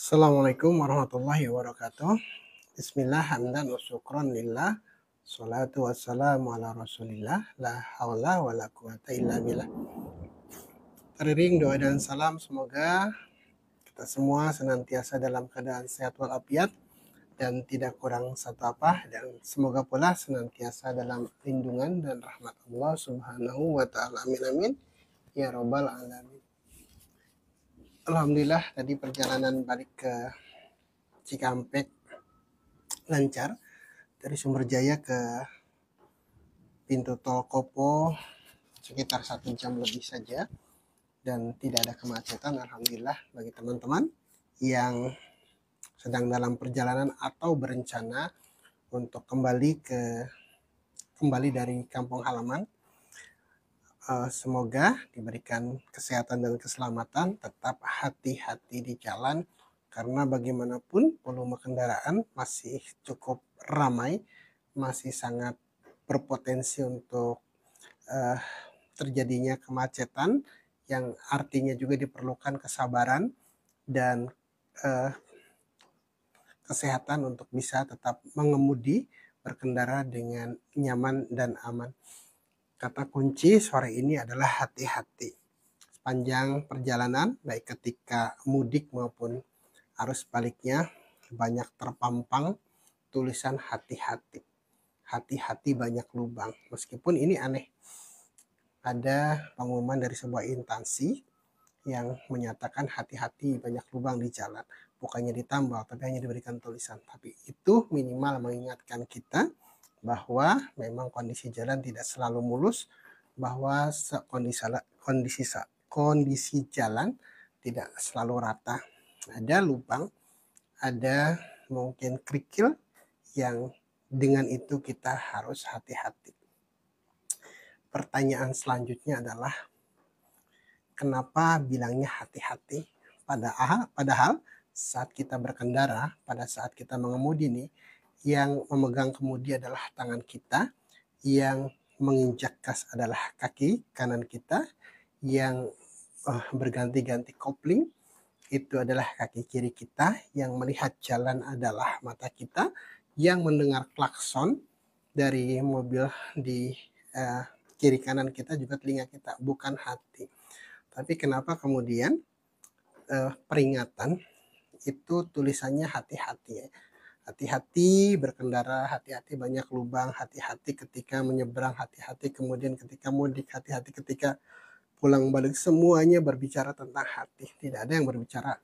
Assalamualaikum warahmatullahi wabarakatuh. Bismillah, hamdan wa syukran lillah. Salatu wassalamu ala rasulillah. La hawla wa la quwata illa billah. Teriring doa dan salam, semoga kita semua senantiasa dalam keadaan sehat walafiat dan tidak kurang satu apa, dan semoga pula senantiasa dalam lindungan dan rahmat Allah subhanahu wa ta'ala. Amin amin ya robbal alamin. Alhamdulillah, tadi perjalanan balik ke Cikampek lancar dari Sumberjaya ke pintu tol Kopo sekitar 1 jam lebih saja dan tidak ada kemacetan. Alhamdulillah bagi teman-teman yang sedang dalam perjalanan atau berencana untuk kembali dari kampung halaman. Semoga diberikan kesehatan dan keselamatan, tetap hati-hati di jalan karena bagaimanapun volume kendaraan masih cukup ramai, masih sangat berpotensi untuk terjadinya kemacetan, yang artinya juga diperlukan kesabaran dan kesehatan untuk bisa tetap mengemudi, berkendara dengan nyaman dan aman. Kata kunci sore ini adalah hati-hati. Sepanjang perjalanan, baik ketika mudik maupun arus baliknya, banyak terpampang tulisan hati-hati. Hati-hati banyak lubang. Meskipun ini aneh, ada pengumuman dari sebuah instansi yang menyatakan hati-hati banyak lubang di jalan. Bukannya ditambal, tapi hanya diberikan tulisan. Tapi itu minimal mengingatkan kita bahwa memang kondisi jalan tidak selalu mulus, bahwa kondisi jalan tidak selalu rata. Ada lubang, ada mungkin kerikil yang dengan itu kita harus hati-hati. Pertanyaan selanjutnya adalah, kenapa bilangnya hati-hati? Padahal saat kita berkendara, pada saat kita mengemudi nih, yang memegang kemudi adalah tangan kita, yang menginjak gas adalah kaki kanan kita, yang berganti-ganti kopling itu adalah kaki kiri kita, yang melihat jalan adalah mata kita, yang mendengar klakson dari mobil di kiri kanan kita juga telinga kita, bukan hati. Tapi kenapa kemudian peringatan itu tulisannya hati-hati? Hati-hati berkendara, hati-hati banyak lubang, hati-hati ketika menyeberang, hati-hati kemudian ketika mudik, hati-hati ketika pulang balik. Semuanya berbicara tentang hati. Tidak ada yang berbicara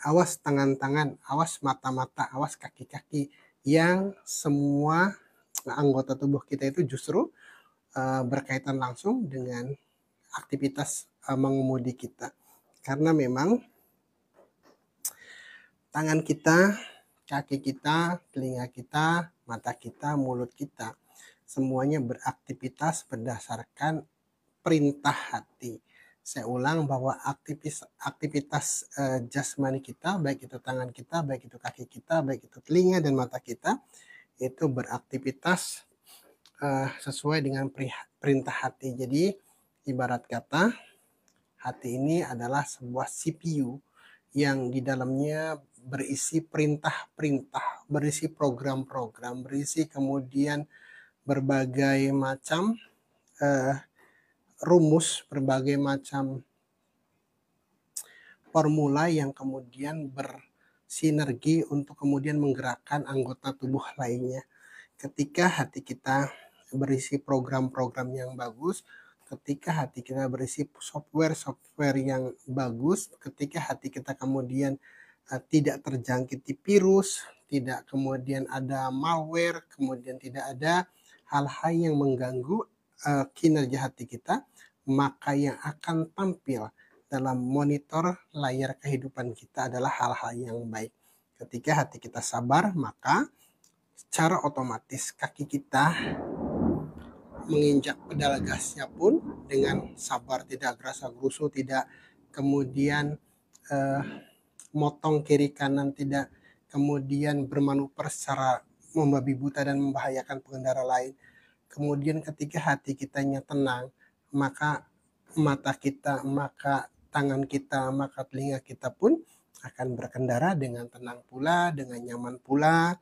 awas tangan-tangan, awas mata-mata, awas kaki-kaki, yang semua anggota tubuh kita itu justru berkaitan langsung dengan aktivitas mengemudi kita. Karena memang tangan kita, kaki kita, telinga kita, mata kita, mulut kita, semuanya beraktivitas berdasarkan perintah hati. Saya ulang bahwa aktivitas jasmani kita, baik itu tangan kita, baik itu kaki kita, baik itu telinga dan mata kita, itu beraktivitas sesuai dengan perintah hati. Jadi ibarat kata, hati ini adalah sebuah CPU yang di dalamnya berisi perintah-perintah, berisi program-program, berisi kemudian berbagai macam rumus, berbagai macam formula yang kemudian bersinergi untuk kemudian menggerakkan anggota tubuh lainnya. Ketika hati kita berisi program-program yang bagus, ketika hati kita berisi software yang bagus, ketika hati kita kemudian tidak terjangkiti virus, tidak kemudian ada malware, kemudian tidak ada hal-hal yang mengganggu kinerja hati kita, maka yang akan tampil dalam monitor layar kehidupan kita adalah hal-hal yang baik. Ketika hati kita sabar, maka secara otomatis kaki kita menginjak pedal gasnya pun dengan sabar, tidak gerasa gerusu, tidak kemudian motong kiri kanan, tidak kemudian bermanuver secara membabi buta dan membahayakan pengendara lain. Kemudian ketika hati kitanya tenang, maka mata kita, maka tangan kita, maka telinga kita pun akan berkendara dengan tenang pula, dengan nyaman pula,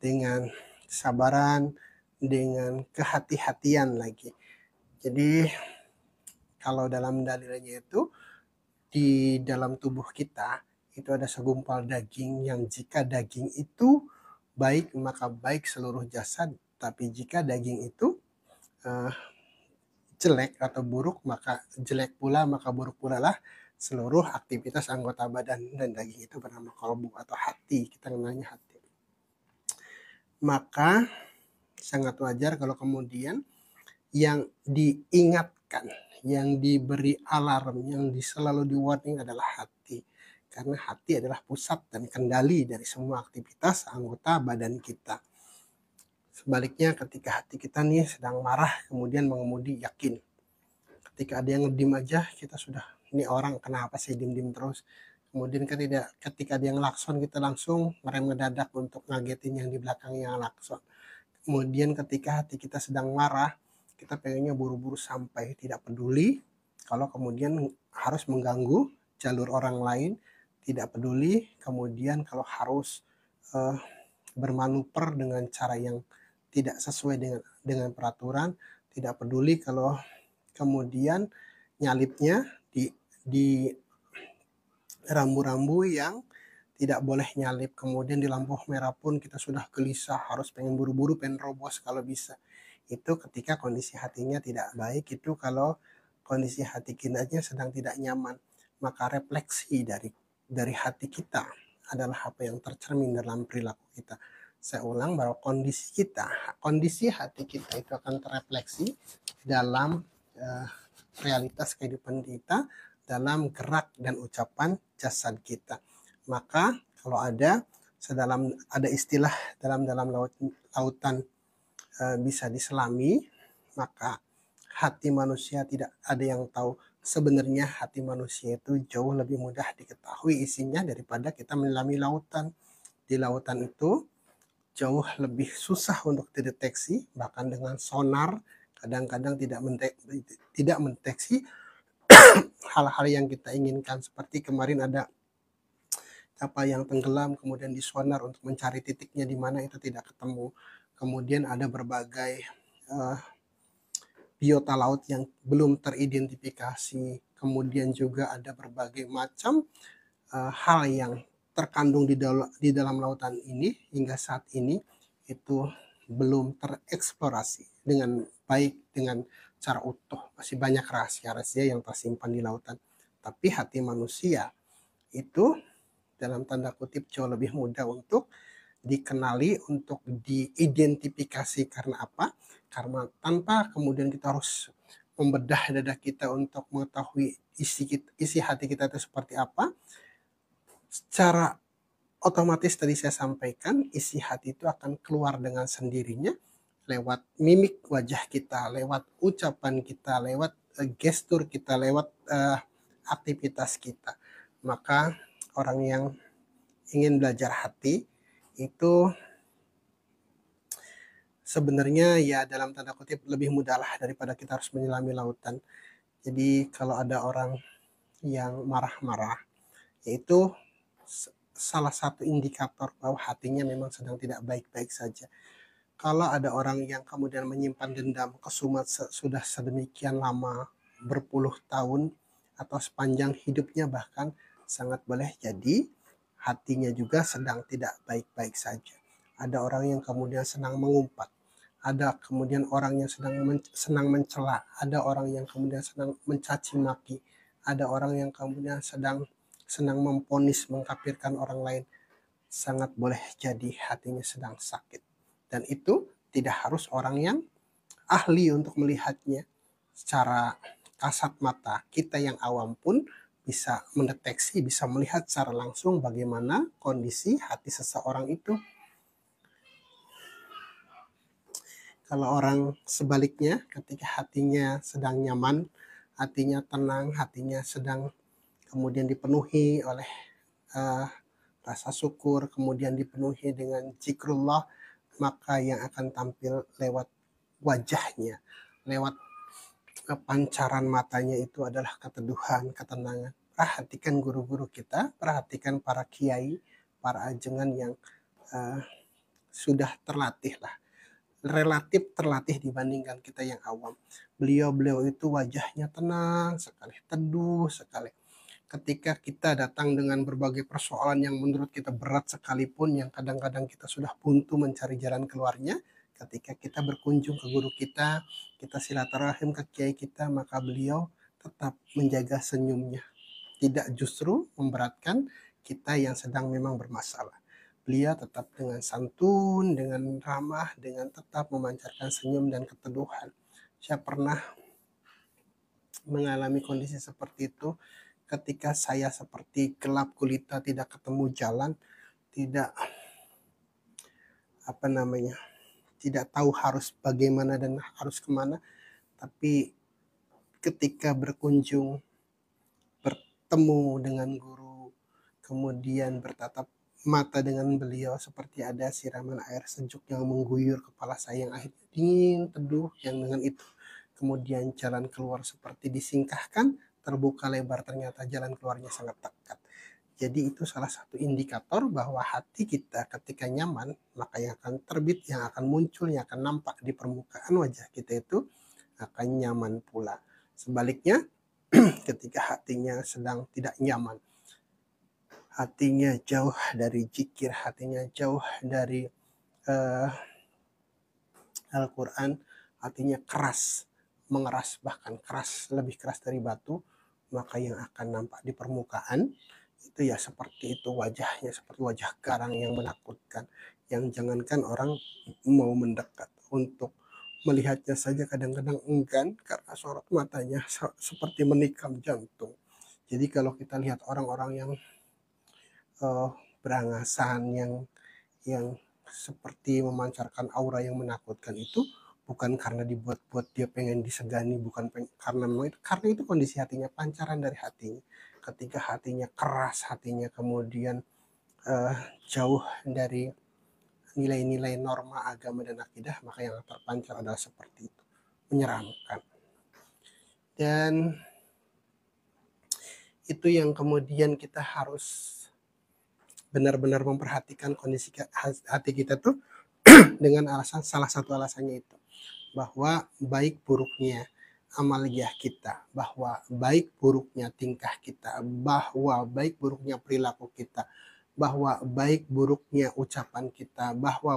dengan kesabaran, dengan kehati-hatian lagi. Jadi kalau dalam dalilnya itu, di dalam tubuh kita itu ada segumpal daging yang jika daging itu baik maka baik seluruh jasad, tapi jika daging itu jelek atau buruk maka jelek pula, maka buruk pula lah seluruh aktivitas anggota badan. Dan daging itu bernama kolbu atau hati, kita namanya hati. Maka sangat wajar kalau kemudian yang diingatkan, yang diberi alarm, yang selalu di warning adalah hati. Karena hati adalah pusat dan kendali dari semua aktivitas anggota badan kita. Sebaliknya ketika hati kita nih sedang marah kemudian mengemudi, yakin ketika ada yang diem aja kita sudah, ini orang kenapa sih diem-diem terus. Kemudian ketika ada yang klakson kita langsung merem ngedadak untuk ngagetin yang di belakangnya klakson. Kemudian ketika hati kita sedang marah, kita pengennya buru-buru sampai, tidak peduli kalau kemudian harus mengganggu jalur orang lain, tidak peduli kemudian kalau harus bermanuver dengan cara yang tidak sesuai dengan peraturan, tidak peduli kalau kemudian nyalipnya di rambu-rambu yang tidak boleh nyalip, kemudian di lampu merah pun kita sudah gelisah, harus pengen buru-buru, pengen robos kalau bisa. Itu ketika kondisi hatinya tidak baik, itu kalau kondisi hati kita sedang tidak nyaman. Maka refleksi dari hati kita adalah apa yang tercermin dalam perilaku kita. Saya ulang bahwa kondisi hati kita itu akan terefleksi dalam realitas kehidupan kita, dalam gerak dan ucapan jasad kita. Maka kalau ada istilah dalam lautan bisa diselami, maka hati manusia tidak ada yang tahu. Sebenarnya hati manusia itu jauh lebih mudah diketahui isinya daripada kita menyelami lautan. Di lautan itu jauh lebih susah untuk dideteksi, bahkan dengan sonar kadang-kadang tidak mendeteksi hal-hal yang kita inginkan. Seperti kemarin ada kapal yang tenggelam, kemudian di sonar untuk mencari titiknya di mana, itu tidak ketemu. Kemudian ada berbagai biota laut yang belum teridentifikasi. Kemudian juga ada berbagai macam hal yang terkandung di dalam lautan ini hingga saat ini itu belum tereksplorasi dengan baik, dengan cara utuh. Masih banyak rahasia-rahasia yang tersimpan di lautan. Tapi hati manusia itu dalam tanda kutip jauh lebih mudah untuk dikenali, untuk diidentifikasi. Karena apa? Karena tanpa kemudian kita harus membedah dada kita untuk mengetahui isi hati kita itu seperti apa, secara otomatis tadi saya sampaikan, isi hati itu akan keluar dengan sendirinya lewat mimik wajah kita, lewat ucapan kita, lewat gestur kita, lewat aktivitas kita. Maka orang yang ingin belajar hati itu sebenarnya ya dalam tanda kutip lebih mudah lah daripada kita harus menyelami lautan. Jadi kalau ada orang yang marah-marah, yaitu salah satu indikator bahwa hatinya memang sedang tidak baik-baik saja. Kalau ada orang yang kemudian menyimpan dendam kesumat sudah sedemikian lama, berpuluh tahun atau sepanjang hidupnya bahkan, sangat boleh jadi hatinya juga sedang tidak baik-baik saja. Ada orang yang kemudian senang mengumpat, ada kemudian orang yang senang mencela, ada orang yang kemudian senang mencaci maki, ada orang yang kemudian senang memponis, mengkafirkan orang lain. Sangat boleh jadi hatinya sedang sakit. Dan itu tidak harus orang yang ahli untuk melihatnya. Secara kasat mata, kita yang awam pun bisa mendeteksi, bisa melihat secara langsung bagaimana kondisi hati seseorang itu. Kalau orang sebaliknya, ketika hatinya sedang nyaman, hatinya tenang, hatinya sedang kemudian dipenuhi oleh rasa syukur, kemudian dipenuhi dengan zikrullah, maka yang akan tampil lewat wajahnya, lewat pancaran matanya itu adalah keteduhan, ketenangan. perhatikan guru-guru kita, perhatikan para kiai, para ajengan yang sudah terlatih lah, relatif terlatih dibandingkan kita yang awam. Beliau itu wajahnya tenang sekali, teduh sekali. Ketika kita datang dengan berbagai persoalan yang menurut kita berat sekalipun, yang kadang-kadang kita sudah buntu mencari jalan keluarnya, ketika kita berkunjung ke guru kita silaturahim ke kiai kita, maka beliau tetap menjaga senyumnya, tidak justru memberatkan kita yang sedang memang bermasalah. Beliau tetap dengan santun, dengan ramah, dengan tetap memancarkan senyum dan keteduhan. Saya pernah mengalami kondisi seperti itu ketika saya seperti gelap gulita, tidak ketemu jalan, tidak tidak tahu harus bagaimana dan harus kemana. Tapi ketika berkunjung, bertemu dengan guru, kemudian bertatap mata dengan beliau, seperti ada siraman air sejuk yang mengguyur kepala saya yang akhirnya dingin, teduh, yang dengan itu kemudian jalan keluar seperti disingkahkan, terbuka lebar, ternyata jalan keluarnya sangat dekat. Jadi itu salah satu indikator bahwa hati kita ketika nyaman, maka yang akan terbit, yang akan muncul, yang akan nampak di permukaan wajah kita itu akan nyaman pula. Sebaliknya, ketika hatinya sedang tidak nyaman, hatinya jauh dari zikir, hatinya jauh dari Al-Quran, hatinya keras, mengeras, bahkan keras, lebih keras dari batu, maka yang akan nampak di permukaan itu ya seperti itu wajahnya, seperti wajah garang yang menakutkan, yang jangankan orang mau mendekat, untuk melihatnya saja kadang-kadang enggan karena sorot matanya seperti menikam jantung. Jadi kalau kita lihat orang-orang yang berangasan, yang seperti memancarkan aura yang menakutkan itu, bukan karena dibuat-buat dia pengen disegani, bukan karena itu kondisi hatinya, pancaran dari hatinya. Ketika hatinya keras, hatinya kemudian jauh dari nilai-nilai norma agama dan akidah, maka yang terpancar adalah seperti itu, menyeramkan. Dan itu yang kemudian kita harus benar-benar memperhatikan kondisi hati kita tuh dengan alasan, salah satu alasannya itu bahwa baik buruknya amaliyah kita, bahwa baik buruknya tingkah kita, bahwa baik buruknya perilaku kita, bahwa baik buruknya ucapan kita, bahwa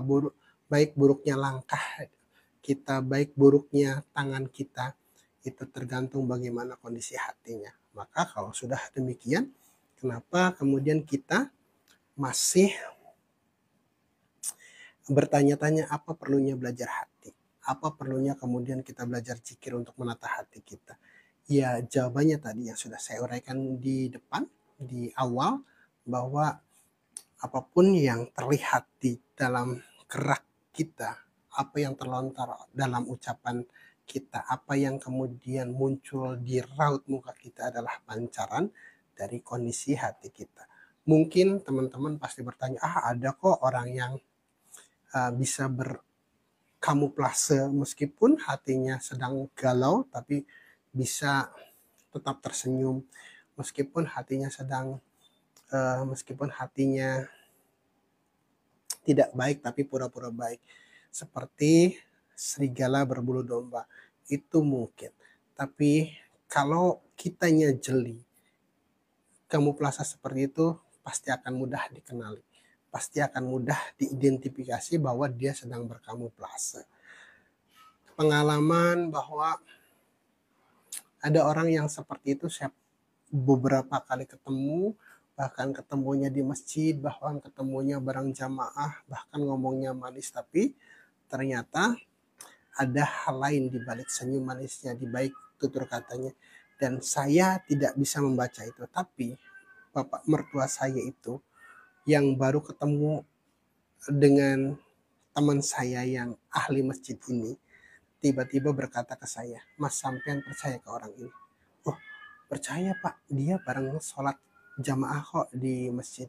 baik buruknya langkah kita, baik buruknya tangan kita, itu tergantung bagaimana kondisi hatinya. Maka kalau sudah demikian, kenapa kemudian kita masih bertanya-tanya apa perlunya belajar hati? Apa perlunya kemudian kita belajar zikir untuk menata hati kita? Ya, jawabannya tadi yang sudah saya uraikan di depan, di awal, bahwa apapun yang terlihat di dalam gerak kita, apa yang terlontar dalam ucapan kita, apa yang kemudian muncul di raut muka kita adalah pancaran dari kondisi hati kita. Mungkin teman-teman pasti bertanya, ada kok orang yang bisa berkamuflase meskipun hatinya sedang galau, tapi bisa tetap tersenyum, meskipun hatinya tidak baik tapi pura-pura baik, seperti serigala berbulu domba. Itu mungkin, tapi kalau kitanya jeli, kamuflase seperti itu pasti akan mudah dikenali, pasti akan mudah diidentifikasi bahwa dia sedang berkamuflase. Pengalaman bahwa ada orang yang seperti itu saya beberapa kali ketemu, bahkan ketemunya di masjid, bahkan ketemunya bareng jamaah, bahkan ngomongnya manis, tapi ternyata ada hal lain di balik senyum manisnya, di balik tutur katanya, dan saya tidak bisa membaca itu. Tapi bapak mertua saya itu yang baru ketemu dengan teman saya yang ahli masjid ini, tiba-tiba berkata ke saya, "Mas, sampean percaya ke orang ini?" "Oh, percaya Pak, dia bareng sholat jamaah kok di masjid."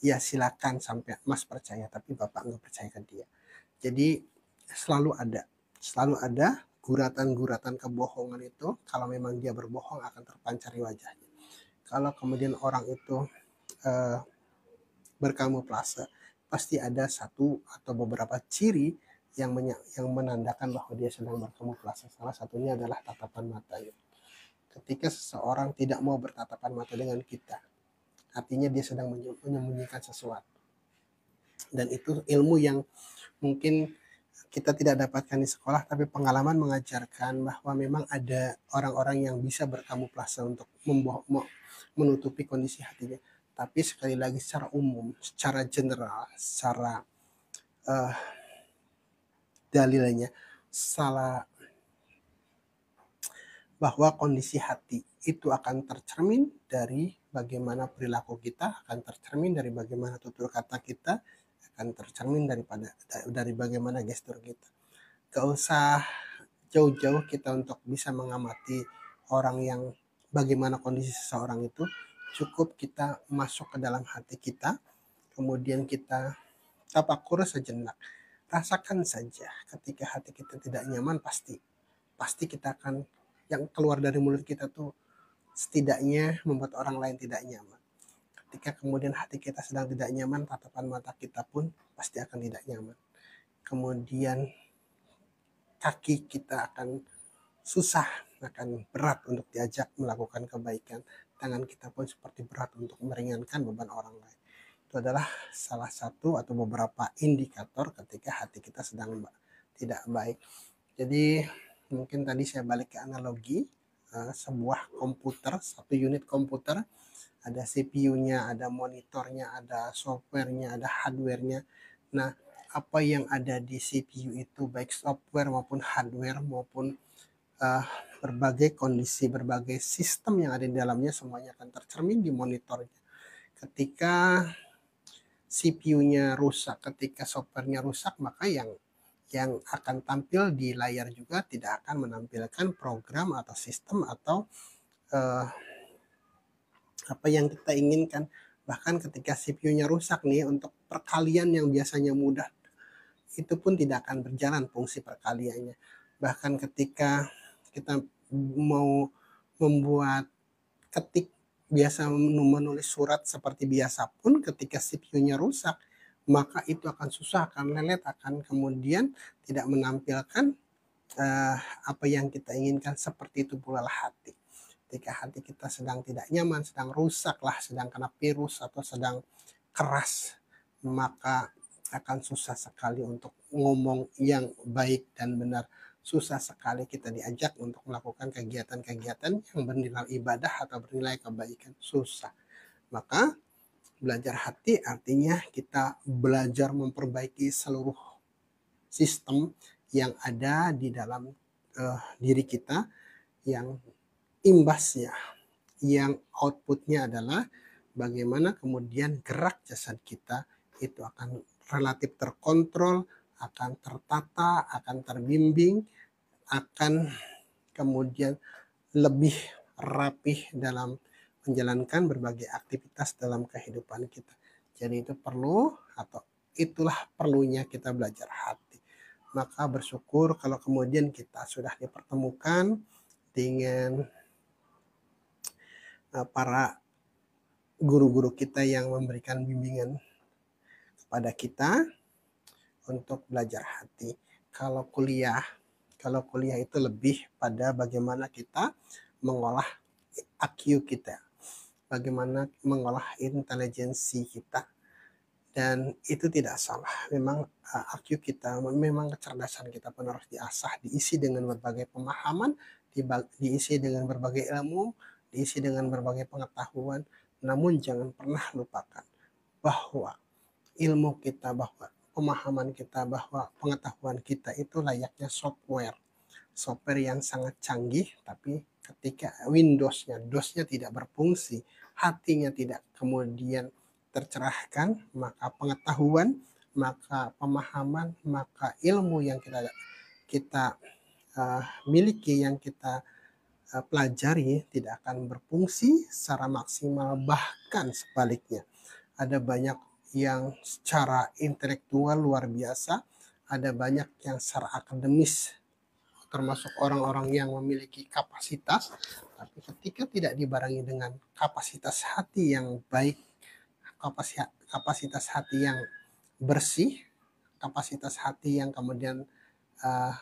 "Ya silakan sampai Mas percaya, tapi Bapak nggak percaya ke dia." Jadi selalu ada guratan-guratan kebohongan itu. Kalau memang dia berbohong akan terpancar di wajahnya. kalau kemudian orang itu berkamuflase, pasti ada satu atau beberapa ciri yang menandakan bahwa dia sedang berkamuflase. Salah satunya adalah tatapan matanya. Ketika seseorang tidak mau bertatapan mata dengan kita, artinya dia sedang menyembunyikan sesuatu. Dan itu ilmu yang mungkin kita tidak dapatkan di sekolah, tapi pengalaman mengajarkan bahwa memang ada orang-orang yang bisa berkamuflase untuk menutupi kondisi hatinya. Tapi sekali lagi secara umum, secara general, secara dalilnya salah, bahwa kondisi hati itu akan tercermin dari bagaimana perilaku kita, akan tercermin dari bagaimana tutur kata kita, akan tercermin dari bagaimana gestur kita. Gak usah jauh-jauh kita untuk bisa mengamati orang yang bagaimana kondisi seseorang itu, cukup kita masuk ke dalam hati kita, kemudian kita tapakur sejenak, rasakan saja. Ketika hati kita tidak nyaman, pasti kita akan, yang keluar dari mulut kita tuh setidaknya membuat orang lain tidak nyaman. Ketika kemudian hati kita sedang tidak nyaman, tatapan mata kita pun pasti akan tidak nyaman. Kemudian kaki kita akan susah, akan berat untuk diajak melakukan kebaikan. Tangan kita pun seperti berat untuk meringankan beban orang lain. Itu adalah salah satu atau beberapa indikator ketika hati kita sedang tidak baik. Jadi mungkin tadi saya balik ke analogi sebuah komputer, satu unit komputer, ada CPU-nya, ada monitornya, ada software-nya, ada hardware-nya. Nah, apa yang ada di CPU itu, baik software maupun hardware maupun berbagai kondisi, berbagai sistem yang ada di dalamnya, semuanya akan tercermin di monitornya. Ketika CPU-nya rusak, ketika software-nya rusak, maka yang akan tampil di layar juga tidak akan menampilkan program atau sistem atau apa yang kita inginkan. Bahkan ketika CPU-nya rusak nih, untuk perkalian yang biasanya mudah, itu pun tidak akan berjalan fungsi perkaliannya. Bahkan ketika kita mau membuat ketik, biasa menulis surat seperti biasa pun, ketika CPU-nya rusak, maka itu akan susah, akan lelet, akan kemudian tidak menampilkan apa yang kita inginkan. Seperti itu pula hati. Ketika hati kita sedang tidak nyaman, sedang rusak lah, sedang kena virus atau sedang keras, maka akan susah sekali untuk ngomong yang baik dan benar. Susah sekali kita diajak untuk melakukan kegiatan-kegiatan yang bernilai ibadah atau bernilai kebaikan. Susah. Maka belajar hati artinya kita belajar memperbaiki seluruh sistem yang ada di dalam diri kita, yang imbasnya, yang outputnya adalah bagaimana kemudian gerak jasad kita itu akan relatif terkontrol, akan tertata, akan terbimbing, akan kemudian lebih rapih dalam menjalankan berbagai aktivitas dalam kehidupan kita. Jadi itu perlu, atau itulah perlunya kita belajar hati. Maka bersyukur kalau kemudian kita sudah dipertemukan dengan para guru-guru kita yang memberikan bimbingan kepada kita untuk belajar hati. Kalau kuliah itu lebih pada bagaimana kita mengolah IQ kita, bagaimana mengolah intelijensi kita. Dan itu tidak salah. Memang IQ kita, memang kecerdasan kita pun harus diasah, diisi dengan berbagai pemahaman, diisi dengan berbagai ilmu, diisi dengan berbagai pengetahuan. Namun jangan pernah lupakan bahwa ilmu kita, bahwa pemahaman kita, bahwa pengetahuan kita itu layaknya software yang sangat canggih, tapi ketika DOS-nya tidak berfungsi, hatinya tidak kemudian tercerahkan, maka pengetahuan, maka pemahaman, maka ilmu yang kita miliki, yang kita pelajari tidak akan berfungsi secara maksimal. Bahkan sebaliknya, ada banyak yang secara intelektual luar biasa, ada banyak yang secara akademis termasuk orang-orang yang memiliki kapasitas, tapi ketika tidak dibarengi dengan kapasitas hati yang baik, kapasitas hati yang bersih, kapasitas hati yang kemudian uh,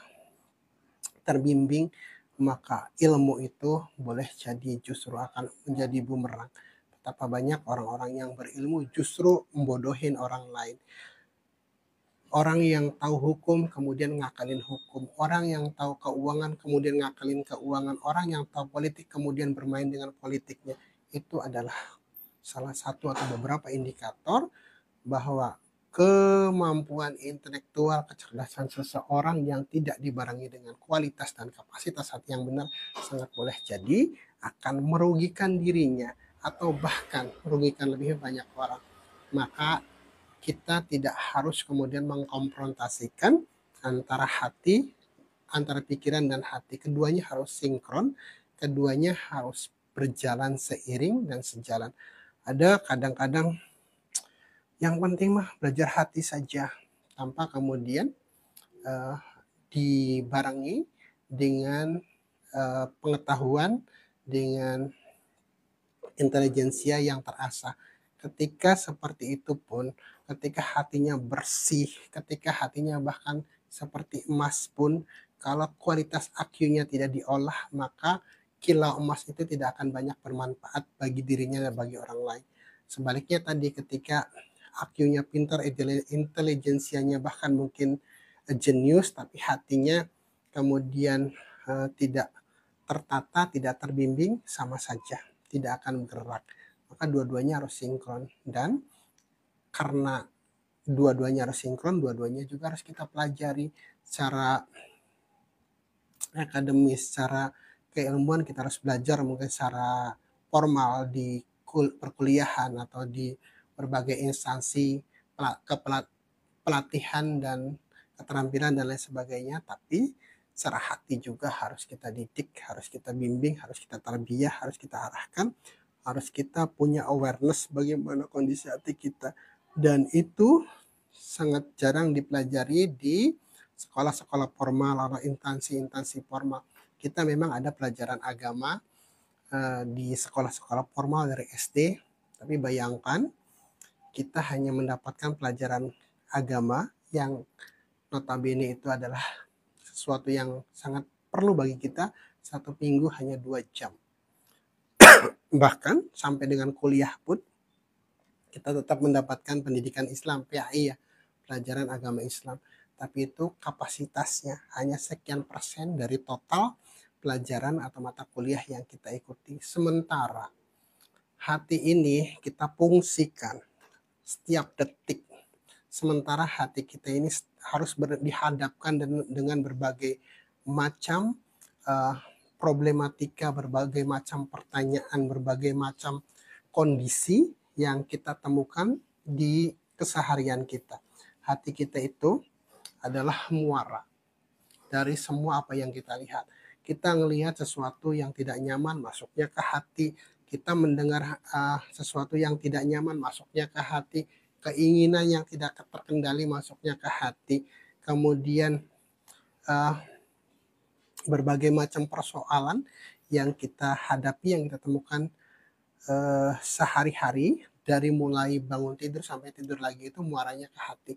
terbimbing, maka ilmu itu boleh jadi justru akan menjadi bumerang. Betapa banyak orang-orang yang berilmu justru membodohin orang lain. Orang yang tahu hukum kemudian ngakalin hukum, orang yang tahu keuangan kemudian ngakalin keuangan, orang yang tahu politik kemudian bermain dengan politiknya. Itu adalah salah satu atau beberapa indikator bahwa kemampuan intelektual, kecerdasan seseorang yang tidak dibarengi dengan kualitas dan kapasitas hati yang benar sangat boleh jadi akan merugikan dirinya atau bahkan merugikan lebih banyak orang. Maka kita tidak harus kemudian mengkonfrontasikan antara hati, antara pikiran dan hati. Keduanya harus sinkron, keduanya harus berjalan seiring dan sejalan. Ada kadang-kadang yang penting mah belajar hati saja, tanpa kemudian dibarengi dengan pengetahuan, dengan intelijensia yang terasah. Ketika seperti itu pun, ketika hatinya bersih, ketika hatinya bahkan seperti emas pun, kalau kualitas IQ-nya tidak diolah, maka kilau emas itu tidak akan banyak bermanfaat bagi dirinya dan bagi orang lain. Sebaliknya tadi, ketika IQ-nya pintar, intelijensianya bahkan mungkin jenius, tapi hatinya kemudian tidak tertata, tidak terbimbing, sama saja tidak akan bergerak. Maka dua-duanya harus sinkron, dan karena dua-duanya harus sinkron, dua-duanya juga harus kita pelajari secara akademis, secara keilmuan. Kita harus belajar mungkin secara formal di perkuliahan atau di berbagai instansi pelatihan dan keterampilan dan lain sebagainya, tapi secara hati juga harus kita didik, harus kita bimbing, harus kita tarbiyah, harus kita arahkan, harus kita punya awareness bagaimana kondisi hati kita. Dan itu sangat jarang dipelajari di sekolah-sekolah formal atau instansi-instansi formal. Kita memang ada pelajaran agama di sekolah-sekolah formal dari SD, tapi bayangkan kita hanya mendapatkan pelajaran agama yang notabene itu adalah sesuatu yang sangat perlu bagi kita, satu minggu hanya 2 jam. Bahkan sampai dengan kuliah pun kita tetap mendapatkan pendidikan Islam, PAI ya, pelajaran agama Islam. Tapi itu kapasitasnya hanya sekian persen dari total pelajaran atau mata kuliah yang kita ikuti. Sementara hati ini kita fungsikan setiap detik. Sementara hati kita ini harus dihadapkan dengan berbagai macam problematika, berbagai macam pertanyaan, berbagai macam kondisi yang kita temukan di keseharian kita. Hati kita itu adalah muara dari semua apa yang kita lihat. Kita ngelihat sesuatu yang tidak nyaman, masuknya ke hati. Kita mendengar sesuatu yang tidak nyaman, masuknya ke hati. Keinginan yang tidak terkendali, masuknya ke hati. Kemudian berbagai macam persoalan yang kita hadapi, yang kita temukan sehari-hari, dari mulai bangun tidur sampai tidur lagi, itu muaranya ke hati.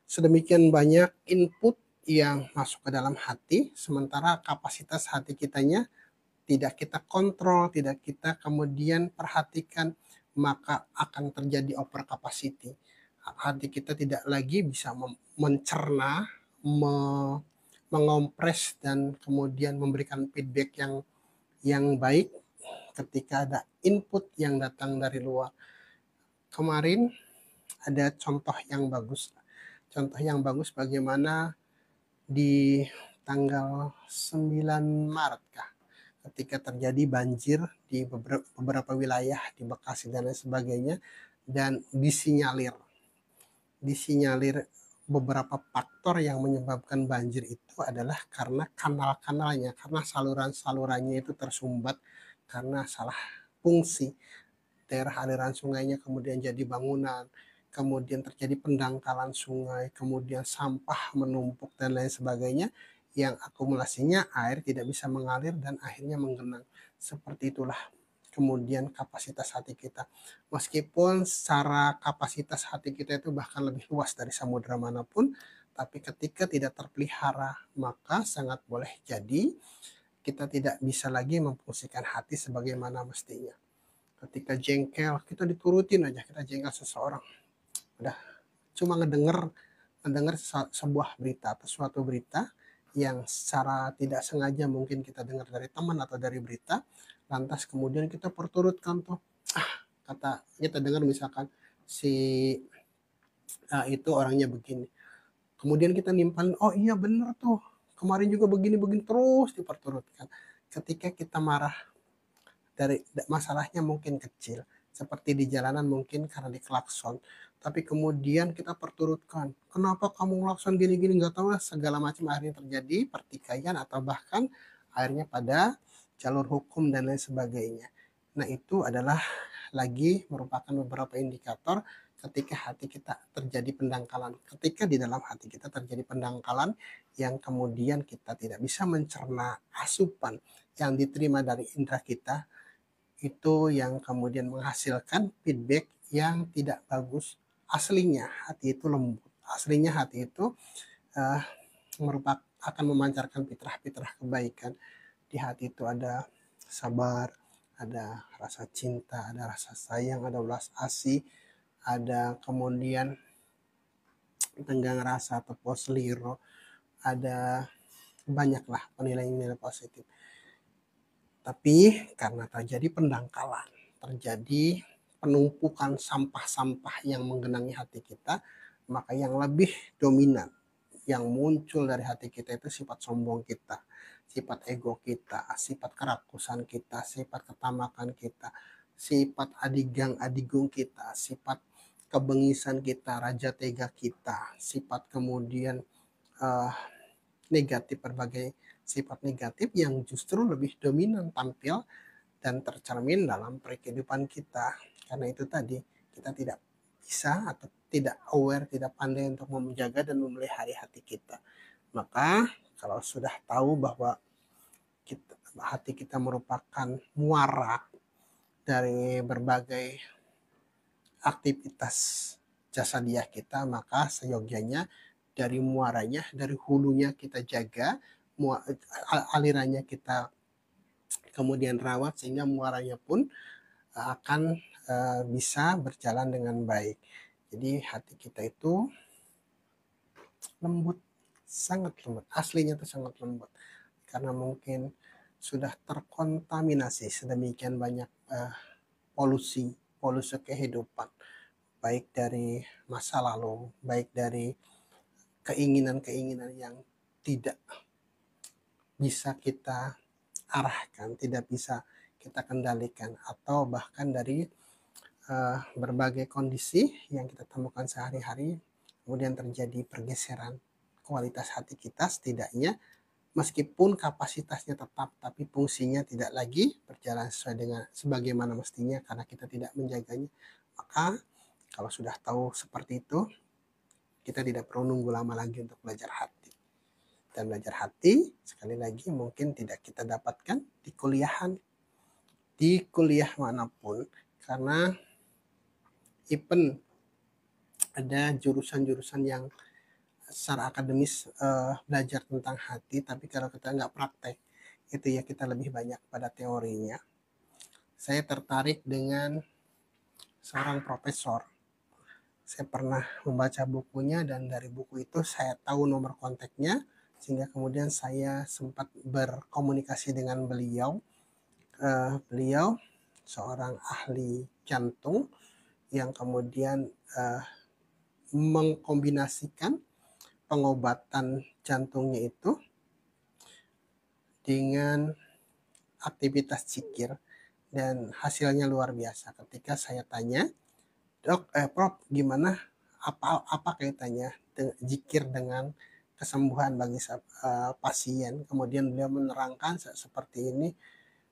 Sedemikian banyak input yang masuk ke dalam hati, sementara kapasitas hati kitanya tidak kita kontrol, tidak kita kemudian perhatikan, maka akan terjadi over capacity. Hati kita tidak lagi bisa mencerna, mengompres dan kemudian memberikan feedback yang baik ketika ada input yang datang dari luar. Kemarin ada contoh yang bagus. Contoh yang bagus bagaimana di tanggal 9 Maret ketika terjadi banjir di beberapa wilayah di Bekasi dan lain sebagainya, dan disinyalir beberapa faktor yang menyebabkan banjir itu adalah karena kanal-kanalnya, karena saluran-salurannya itu tersumbat karena salah fungsi. Daerah aliran sungainya kemudian jadi bangunan, kemudian terjadi pendangkalan sungai, kemudian sampah menumpuk dan lain sebagainya. yang akumulasinya air tidak bisa mengalir dan akhirnya menggenang. Seperti itulah kemudian kapasitas hati kita. Meskipun secara kapasitas hati kita itu bahkan lebih luas dari samudera manapun, tapi ketika tidak terpelihara, maka sangat boleh jadi kita tidak bisa lagi memfungsikan hati sebagaimana mestinya. Ketika jengkel, kita diturutin aja, kita jengkel seseorang. Udah cuma ngedenger sebuah berita atau suatu berita yang secara tidak sengaja mungkin kita dengar dari teman atau dari berita, lantas kemudian kita perturutkan tuh, kata kita dengar misalkan si itu orangnya begini, kemudian kita nimpalin, oh iya bener tuh, kemarin juga begini-begini, terus diperturutkan. Ketika kita marah dari masalahnya mungkin kecil, seperti di jalanan mungkin karena diklakson, tapi kemudian kita perturutkan, kenapa kamu ngelakson gini-gini, nggak tahu lah segala macam, akhirnya terjadi pertikaian atau bahkan akhirnya pada jalur hukum dan lain sebagainya. Nah itu adalah lagi merupakan beberapa indikator ketika hati kita terjadi pendangkalan. Ketika di dalam hati kita terjadi pendangkalan yang kemudian kita tidak bisa mencerna asupan yang diterima dari indera kita, itu yang kemudian menghasilkan feedback yang tidak bagus. Aslinya hati itu lembut. Aslinya hati itu uh, merupakan akan memancarkan fitrah-fitrah kebaikan. Di hati itu ada sabar, ada rasa cinta, ada rasa sayang, ada belas asih, ada kemudian tenggang rasa atau posliro, ada banyaklah penilaian-nilai positif. Tapi karena terjadi pendangkalan, terjadi penumpukan sampah-sampah yang menggenangi hati kita, maka yang lebih dominan yang muncul dari hati kita itu sifat sombong kita, sifat ego kita, sifat kerakusan kita, sifat ketamakan kita, sifat adigang adigung kita, sifat kebengisan kita, raja tega kita, sifat kemudian uh, negatif, berbagai sifat negatif yang justru lebih dominan tampil dan tercermin dalam kehidupan kita. Karena itu tadi kita tidak bisa atau tidak aware, tidak pandai untuk menjaga dan memelihara hati kita. Maka kalau sudah tahu bahwa hati kita merupakan muara dari berbagai aktivitas jasadiah kita, maka seyogianya dari muaranya, dari hulunya kita jaga, alirannya kita kemudian rawat sehingga muaranya pun akan bisa berjalan dengan baik. Jadi hati kita itu lembut, sangat lembut, aslinya itu sangat lembut, karena mungkin sudah terkontaminasi sedemikian banyak polusi kehidupan, baik dari masa lalu, baik dari keinginan-keinginan yang tidak bisa kita arahkan, tidak bisa kita kendalikan, atau bahkan dari berbagai kondisi yang kita temukan sehari-hari, kemudian terjadi pergeseran kualitas hati kita, setidaknya meskipun kapasitasnya tetap, tapi fungsinya tidak lagi berjalan sesuai dengan sebagaimana mestinya karena kita tidak menjaganya. Maka kalau sudah tahu seperti itu, kita tidak perlu nunggu lama lagi untuk belajar hati. Dan belajar hati, sekali lagi, mungkin tidak kita dapatkan di kuliah manapun, karena even ada jurusan-jurusan yang secara akademis belajar tentang hati, tapi kalau kita nggak praktek, itu ya kita lebih banyak pada teorinya. Saya tertarik dengan seorang profesor. Saya pernah membaca bukunya dan dari buku itu saya tahu nomor kontaknya, sehingga kemudian saya sempat berkomunikasi dengan beliau. Beliau seorang ahli jantung yang kemudian mengkombinasikan pengobatan jantungnya itu dengan aktivitas zikir, dan hasilnya luar biasa. Ketika saya tanya, Prof, gimana, apa kaitannya zikir dengan kesembuhan bagi pasien? Kemudian beliau menerangkan seperti ini,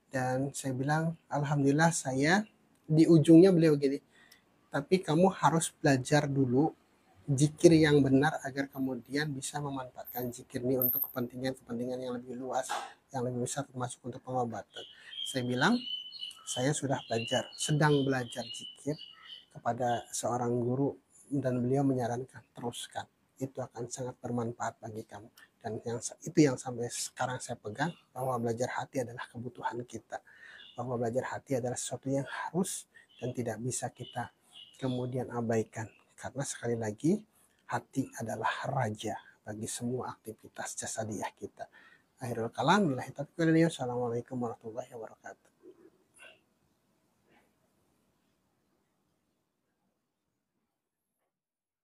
dan saya bilang, alhamdulillah, saya di ujungnya beliau gini, tapi kamu harus belajar dulu zikir yang benar agar kemudian bisa memanfaatkan zikir ini untuk kepentingan-kepentingan yang lebih luas, yang lebih besar, termasuk untuk pengobatan. Saya bilang, saya sudah sedang belajar zikir kepada seorang guru, dan beliau menyarankan teruskan. Itu akan sangat bermanfaat bagi kamu. Dan itu yang sampai sekarang saya pegang, bahwa belajar hati adalah kebutuhan kita. Bahwa belajar hati adalah sesuatu yang harus dan tidak bisa kita kemudian abaikan. Karena sekali lagi, hati adalah raja bagi semua aktivitas jasadiah kita. Akhirul kalam, billahi taufiq wal hidayah. Assalamualaikum warahmatullahi wabarakatuh.